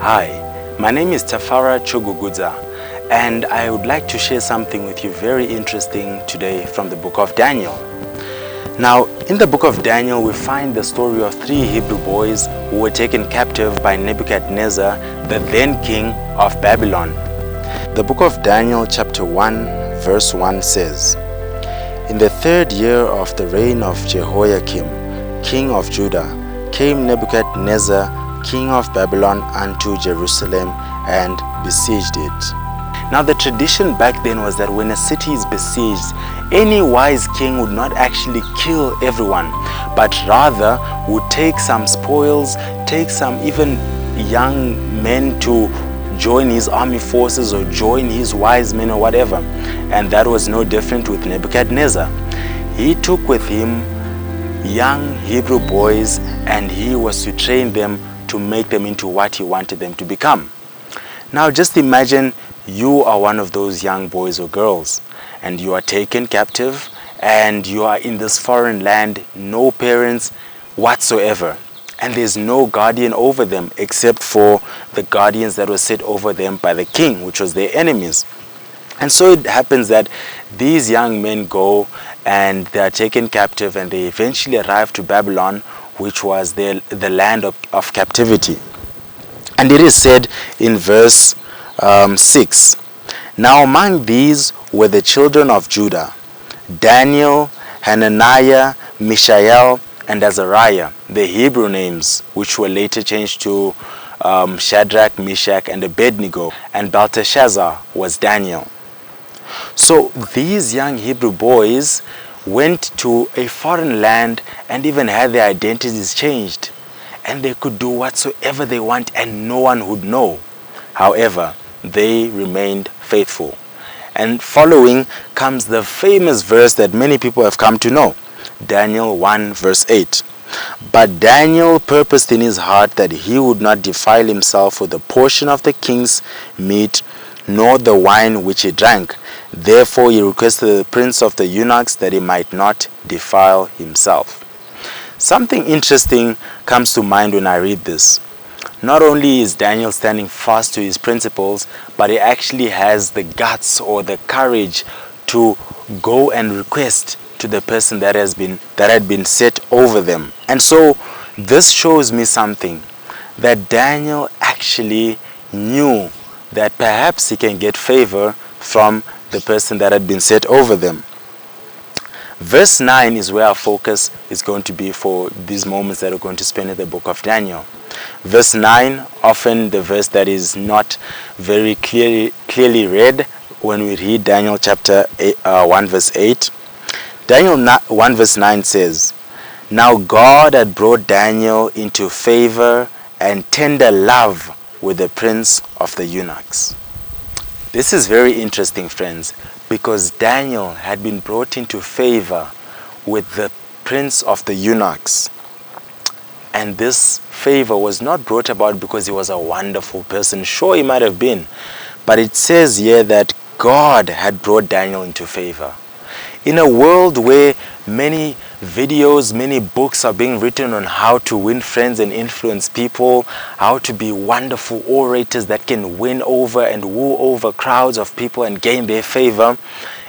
Hi, my name is Tafara and I would like to share something with you very interesting today from the book of Daniel. Now, in the book of Daniel, we find the story of 3 Hebrew boys who were taken captive by Nebuchadnezzar, the then king of Babylon. The book of Daniel chapter 1 verse 1 says, "In the 3rd year of the reign of Jehoiakim, king of Judah, came Nebuchadnezzar, king of Babylon, unto Jerusalem and besieged it." Now the tradition back then was that when a city is besieged, any wise king would not actually kill everyone, but rather would take some spoils, take some even young men to join his army forces or join his wise men or whatever. And that was no different with Nebuchadnezzar. He took with him young Hebrew boys and he was to train them to make them into what he wanted them to become. Now just imagine you are one of those young boys or girls and you are taken captive and you are in this foreign land, no parents whatsoever, and there's no guardian over them except for the guardians that were set over them by the king, which was their enemies. And so it happens that these young men go and they are taken captive and they eventually arrive to Babylon, which was the land of captivity. And it is said in verse 6, "Now among these were the children of Judah, Daniel, Hananiah, Mishael, and Azariah," the Hebrew names, which were later changed to Shadrach, Meshach, and Abednego, and Belteshazzar was Daniel. So these young Hebrew boys went to a foreign land and even had their identities changed, and they could do whatsoever they want and no one would know. However, they remained faithful. And following comes the famous verse that many people have come to know, Daniel 1 verse 8. "But Daniel purposed in his heart that he would not defile himself with the portion of the king's meat, nor the wine which he drank. Therefore he requested the prince of the eunuchs that he might not defile himself." Something interesting comes to mind when I read this. Not only is Daniel standing fast to his principles, but he actually has the guts or the courage to go and request to the person that had been set over them. And so this shows me something, that Daniel actually knew that perhaps he can get favor from the person that had been set over them. Verse 9 is where our focus is going to be for these moments that we're going to spend in the book of Daniel. Verse 9, often the verse that is not very clearly read when we read Daniel chapter 1 verse 8. Daniel 1 verse 9 says, "Now God had brought Daniel into favor and tender love with the prince of the eunuchs." This is very interesting, friends, because Daniel had been brought into favor with the prince of the eunuchs. And this favor was not brought about because he was a wonderful person. Sure, he might have been. But it says here that God had brought Daniel into favor. In a world where many videos, many books are being written on how to win friends and influence people, how to be wonderful orators that can win over and woo over crowds of people and gain their favor,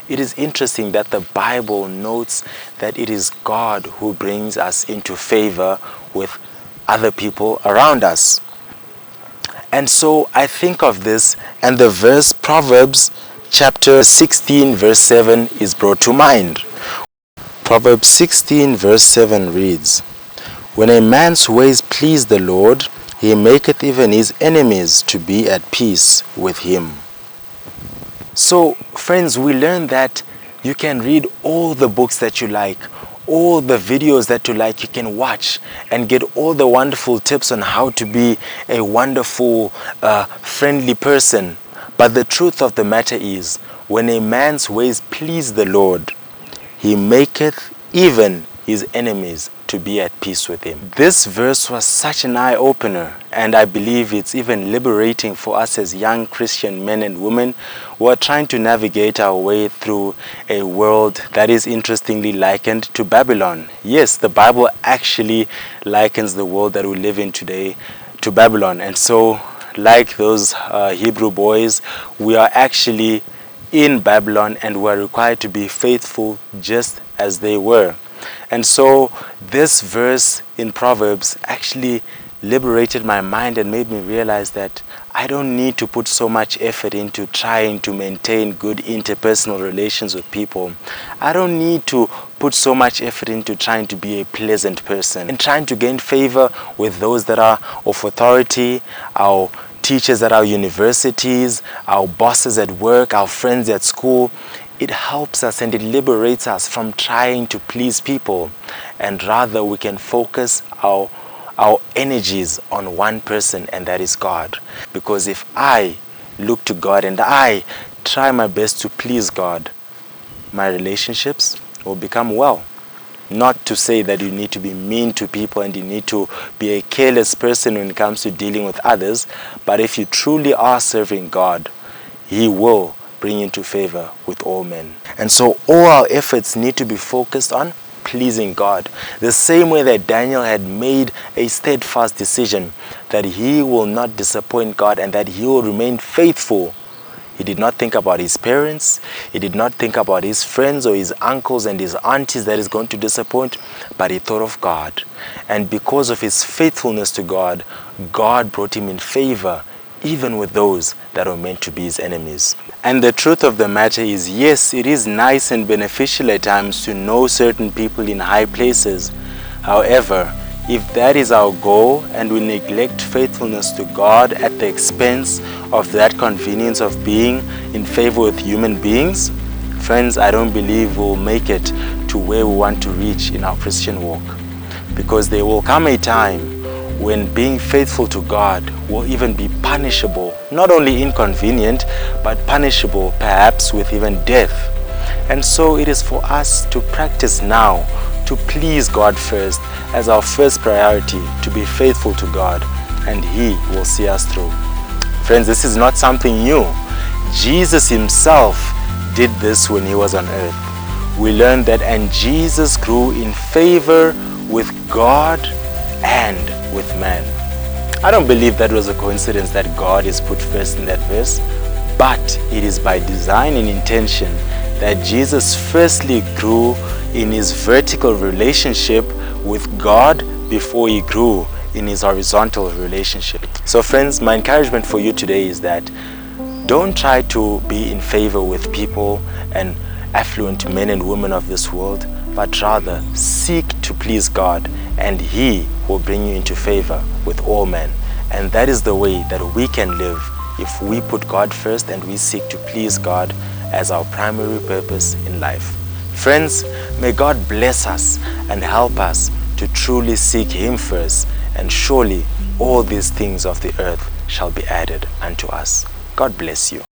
it is interesting that the Bible notes that it is God who brings us into favor with other people around us. And so I think of this, and the verse Proverbs chapter 16 verse 7 is brought to mind. Proverbs 16 verse 7 reads, "When a man's ways please the Lord, he maketh even his enemies to be at peace with him." So friends, we learn that you can read all the books that you like, all the videos that you like, you can watch and get all the wonderful tips on how to be a wonderful, friendly person. But the truth of the matter is, when a man's ways please the Lord, he maketh even his enemies to be at peace with him. This verse was such an eye-opener, and I believe it's even liberating for us as young Christian men and women who are trying to navigate our way through a world that is interestingly likened to Babylon. Yes, the Bible actually likens the world that we live in today to Babylon. And so, like those Hebrew boys, we are actually in Babylon, and we're required to be faithful just as they were. And so this verse in Proverbs actually liberated my mind and made me realize that I don't need to put so much effort into trying to maintain good interpersonal relations with people. I don't need to put so much effort into trying to be a pleasant person and trying to gain favor with those that are of authority, our teachers at our universities, our bosses at work, our friends at school. It helps us and it liberates us from trying to please people, and rather we can focus our energies on one person, and that is God. Because if I look to God and I try my best to please God, my relationships will become well. Not to say that you need to be mean to people and you need to be a careless person when it comes to dealing with others, but if you truly are serving God, He will bring you into favor with all men. And so all our efforts need to be focused on pleasing God. The same way that Daniel had made a steadfast decision that he will not disappoint God and that he will remain faithful. He did not think about his parents. He did not think about his friends or his uncles and his aunties that is going to disappoint, but he thought of God. And because of his faithfulness to God, God brought him in favor even with those that were meant to be his enemies. And the truth of the matter is, yes, it is nice and beneficial at times to know certain people in high places. However, if that is our goal and we neglect faithfulness to God at the expense of that convenience of being in favor with human beings, friends, I don't believe we'll make it to where we want to reach in our Christian walk. Because there will come a time when being faithful to God will even be punishable, not only inconvenient, but punishable perhaps with even death. And so it is for us to practice now to please God first as our first priority, to be faithful to God, and He will see us through. Friends, this is not something new. Jesus Himself did this when He was on earth. We learn that, and Jesus grew in favor with God and with man. I don't believe that was a coincidence that God is put first in that verse, but it is by design and intention that Jesus firstly grew in his vertical relationship with God before he grew in his horizontal relationship. So friends, my encouragement for you today is that don't try to be in favor with people and affluent men and women of this world, but rather seek to please God, and He will bring you into favor with all men. And that is the way that we can live if we put God first and we seek to please God as our primary purpose in life. Friends, may God bless us and help us to truly seek Him first, and surely all these things of the earth shall be added unto us. God bless you.